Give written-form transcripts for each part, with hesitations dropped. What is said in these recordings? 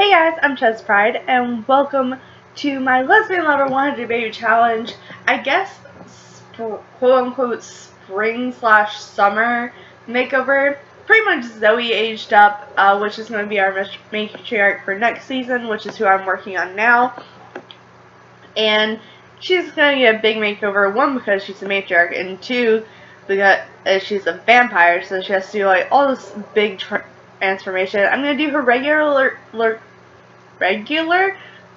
Hey guys, I'm ChezPride, and welcome to my Lesbian Lover 100 Baby Challenge. I guess, quote-unquote, spring/summer makeover. Pretty much Zoe aged up, which is going to be our matriarch for next season, which is who I'm working on now. And she's going to get a big makeover, one, because she's a matriarch, and two, because she's a vampire, so she has to do like all this big transformation. I'm going to do her regular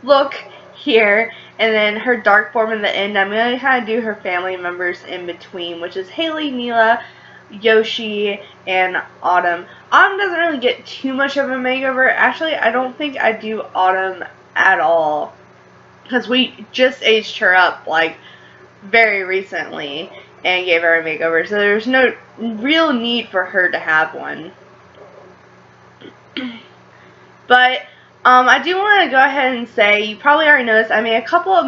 look here, and then her dark form in the end. I'm going to kind of do her family members in between, which is Haley, Mila, Yoshi, and Autumn. Autumn doesn't really get too much of a makeover. Actually, I don't think I do Autumn at all, because we just aged her up like very recently and gave her a makeover, so there's no real need for her to have one. But I do want to go ahead and say, you probably already noticed, I made a couple of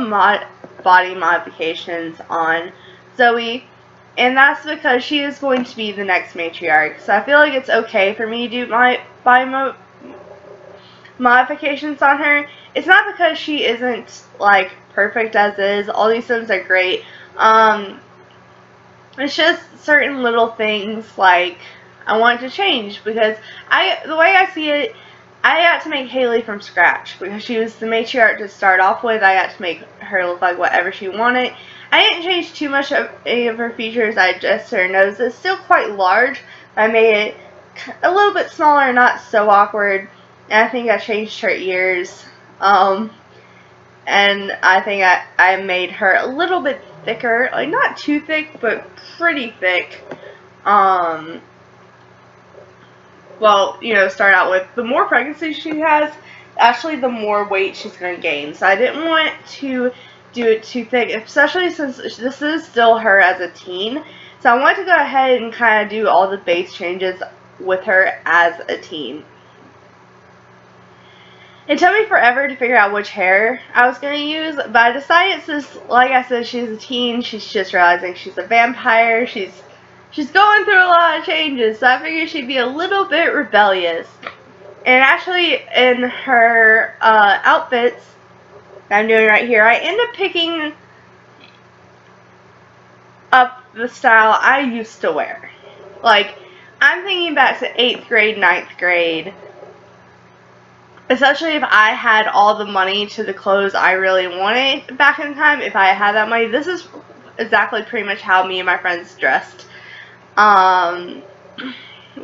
body modifications on Zoe, and that's because she is going to be the next matriarch. So I feel like it's okay for me to do my body modifications on her. It's not because she isn't like perfect as is. All these things are great. It's just certain little things like I want to change, because the way I see it, I got to make Haley from scratch because she was the matriarch to start off with. I got to make her look like whatever she wanted. I didn't change too much of any of her features. I adjusted her nose. It's still quite large. I made it a little bit smaller, not so awkward. And I think I changed her ears. And I think I made her a little bit thicker. Like, not too thick, but pretty thick. Well, you know, start out with, the more pregnancy she has, actually the more weight she's going to gain. So I didn't want to do it too thick, especially since this is still her as a teen. So I wanted to go ahead and kind of do all the base changes with her as a teen. It took me forever to figure out which hair I was going to use, but I decided, since, like I said, she's a teen, she's just realizing she's a vampire, she's going through a lot of changes, so I figured she'd be a little bit rebellious. And actually, in her outfits that I'm doing right here, I end up picking up the style I used to wear. Like, I'm thinking back to 8th grade, 9th grade. Especially if I had all the money to the clothes I really wanted back in time, if I had that money. This is exactly pretty much how me and my friends dressed. We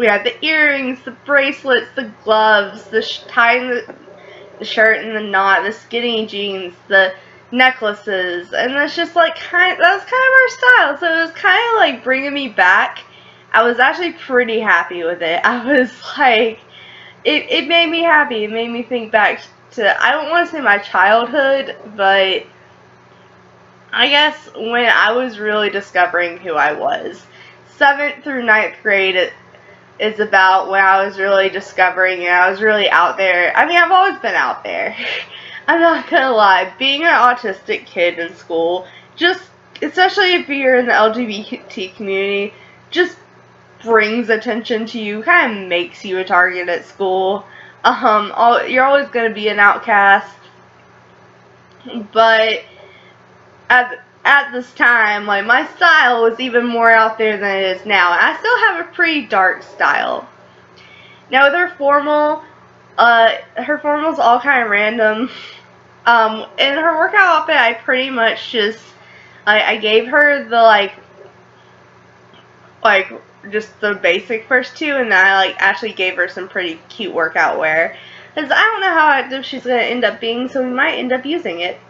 had the earrings, the bracelets, the gloves, the tying the shirt in the knot, the skinny jeans, the necklaces, and that's just like that was kind of our style. So it was kind of like bringing me back. I was actually pretty happy with it. I was like, it made me happy. It made me think back to, I don't want to say my childhood, but I guess when I was really discovering who I was. 7th through 9th grade is about when I was really discovering, and I was really out there. I mean, I've always been out there. I'm not gonna lie. Being an autistic kid in school, just, especially if you're in the LGBT community, just brings attention to you, kind of makes you a target at school. You're always gonna be an outcast. But at this time, like, my style was even more out there than it is now. I still have a pretty dark style. Now with her formal's all kind of random. In her workout outfit, I pretty much just, I gave her the just the basic first two, and then I actually gave her some pretty cute workout wear, because I don't know how active she's going to end up being, so we might end up using it.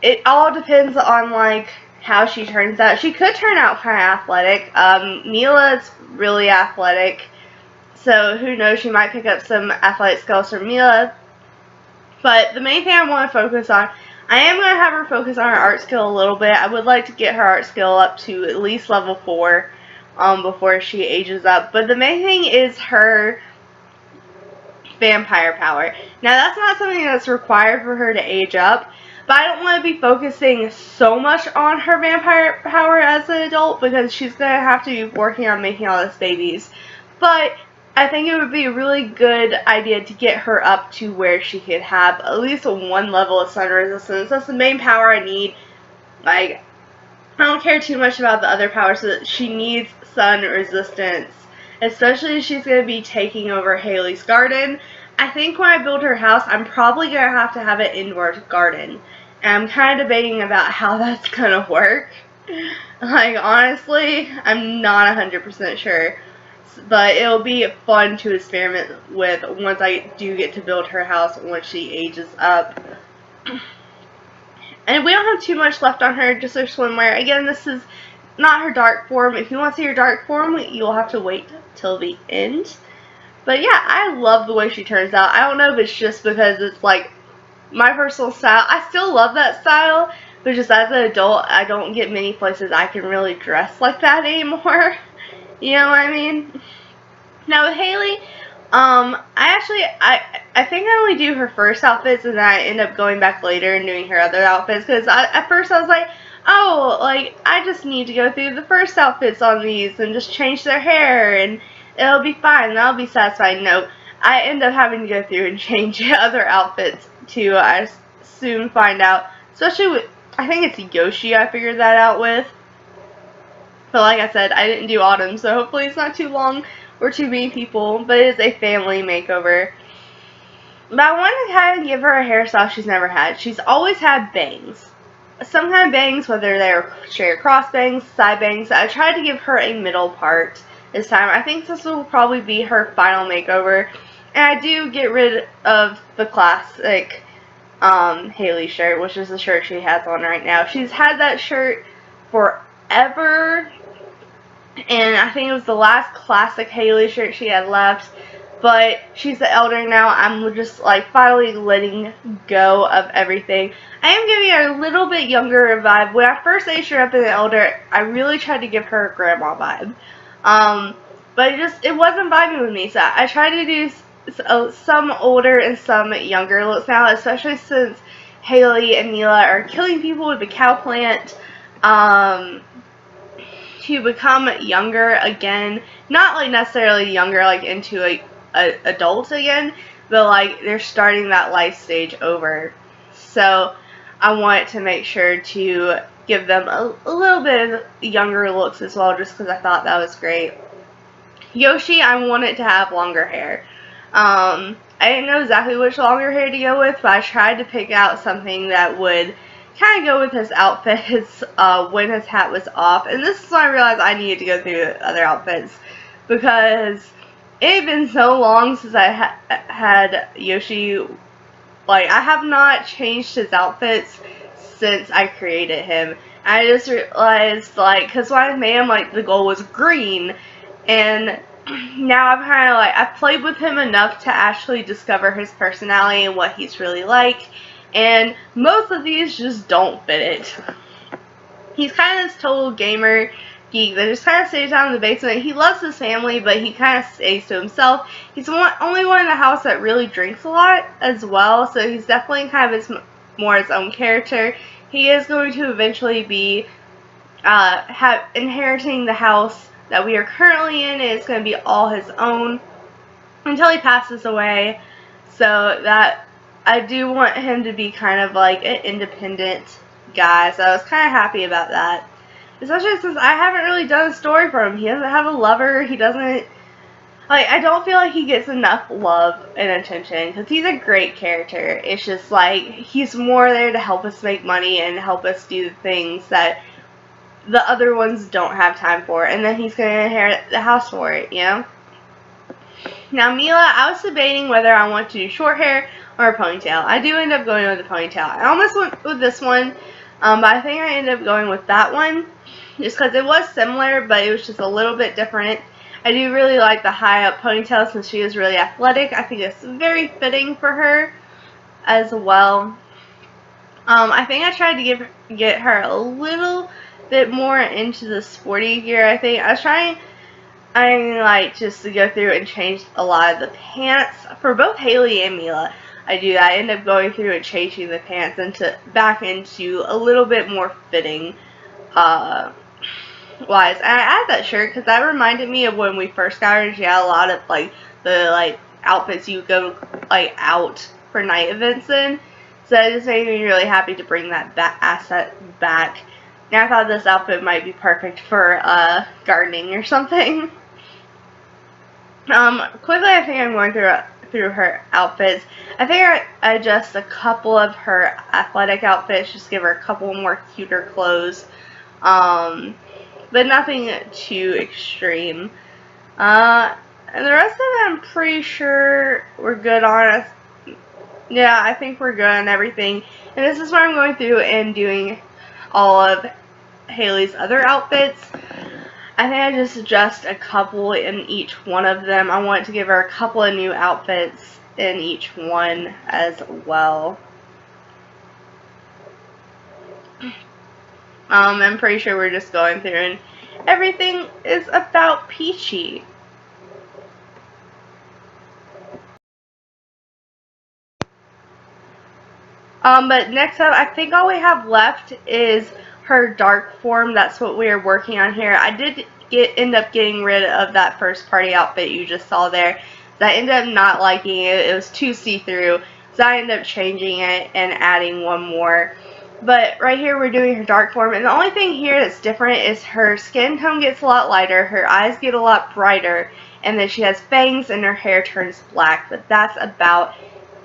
It all depends on like how she turns out. She could turn out kind of athletic. Mila's really athletic, so who knows, she might pick up some athletic skills from Mila. But the main thing I want to focus on, I am going to have her focus on her art skill a little bit. I would like to get her art skill up to at least level 4 before she ages up. But the main thing is her vampire power. Now, that's not something that's required for her to age up, but I don't want to be focusing so much on her vampire power as an adult, because she's going to have to be working on making all these babies. But I think it would be a really good idea to get her up to where she could have at least one level of sun resistance. That's the main power I need. Like, I don't care too much about the other powers, so that she needs sun resistance. Especially if she's going to be taking over Haley's garden. I think when I build her house, I'm probably going to have an indoor garden. And I'm kind of debating about how that's going to work. Like, honestly, I'm not 100% sure. But it'll be fun to experiment with once I do get to build her house once she ages up. And we don't have too much left on her, just her swimwear. Again, this is not her dark form. If you want to see her dark form, you'll have to wait till the end. But yeah, I love the way she turns out. I don't know if it's just because it's like my personal style. I still love that style, but just as an adult, I don't get many places I can really dress like that anymore. You know what I mean? Now with Haley, I think I only do her first outfits, and then I end up going back later and doing her other outfits, because at first I was like, oh, like, I just need to go through the first outfits on these and just change their hair, and it'll be fine, and I'll be satisfied. No, I end up having to go through and change other outfits, too. I soon find out, especially with, I think it's Yoshi I figured that out with. But like I said, I didn't do Autumn, so hopefully it's not too long or too many people, but it is a family makeover. But I want to kind of give her a hairstyle she's never had. She's always had bangs. Some kind of bangs, whether they're straight cross bangs, side bangs. I tried to give her a middle part this time. I think this will probably be her final makeover. And I do get rid of the classic Haley shirt, which is the shirt she has on right now. She's had that shirt forever. And I think it was the last classic Haley shirt she had left. But she's the elder now. I'm just like finally letting go of everything. I am giving her a little bit younger vibe. When I first aged her up in the elder, I really tried to give her a grandma vibe. But it wasn't vibing with me. So I tried to do some older and some younger looks now, especially since Haley and Mila are killing people with the cow plant. To become younger again, not like necessarily younger like into like adults again, but like they're starting that life stage over. So I want to make sure to give them a little bit of younger looks as well, just because I thought that was great. Yoshi, I wanted to have longer hair. I didn't know exactly which longer hair to go with, but I tried to pick out something that would kind of go with his outfits when his hat was off. And this is when I realized I needed to go through other outfits, because it had been so long since I had Yoshi. Like, I have not changed his outfits since I created him. I just realized, like, because when I made him, like, the goal was green, and now I've kind of, like, I've played with him enough to actually discover his personality and what he's really like. And most of these just don't fit it. He's kind of this total gamer geek that just kind of stays down in the basement. He loves his family, but he kind of stays to himself. He's only one in the house that really drinks a lot as well, so he's definitely kind of more his own character. He is going to eventually be inheriting the house that we are currently in, and it's going to be all his own until he passes away. So that I do want him to be kind of like an independent guy, so I was kind of happy about that. Especially since I haven't really done a story for him. He doesn't have a lover. He doesn't, like, I don't feel like he gets enough love and attention, because he's a great character. It's just like, he's more there to help us make money and help us do the things that the other ones don't have time for, and then he's going to inherit the house for it, you know? Now Mila, I was debating whether I want to do short hair or a ponytail. I do end up going with the ponytail. I almost went with this one, but I think I ended up going with that one, just because it was similar, but it was just a little bit different. I do really like the high up ponytail since she is really athletic. I think it's very fitting for her as well. I think I tried to get her a little bit more into the sporty gear. I think I was trying, like, just to go through and change a lot of the pants for both Haley and Mila. I do that. I end up going through and changing the pants back into a little bit more fitting wise. And I added that shirt because that reminded me of when we first got her. She had a lot of like the outfits you go like out for night events in. So it just made me really happy to bring that asset back. And I thought this outfit might be perfect for gardening or something. Quickly, I think I'm going through her outfits. I think I adjust a couple of her athletic outfits, just give her a couple more cuter clothes, but nothing too extreme. And the rest of it, I'm pretty sure we're good on. Yeah, I think we're good on everything. And this is where I'm going through and doing all of Haley's other outfits. I think I just adjust a couple in each one of them. I want to give her a couple of new outfits in each one as well. I'm pretty sure we're just going through and everything is about peachy. But next up, I think all we have left is her dark form. That's what we are working on here. I did end up getting rid of that first party outfit you just saw there. I ended up not liking it. It was too see-through. So I ended up changing it and adding one more. But right here we're doing her dark form. And the only thing here that's different is her skin tone gets a lot lighter. Her eyes get a lot brighter. And then she has fangs and her hair turns black. But that's about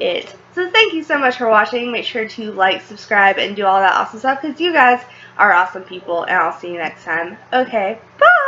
it. So thank you so much for watching. Make sure to like, subscribe, and do all that awesome stuff because you guys are awesome people, and I'll see you next time. Okay, bye!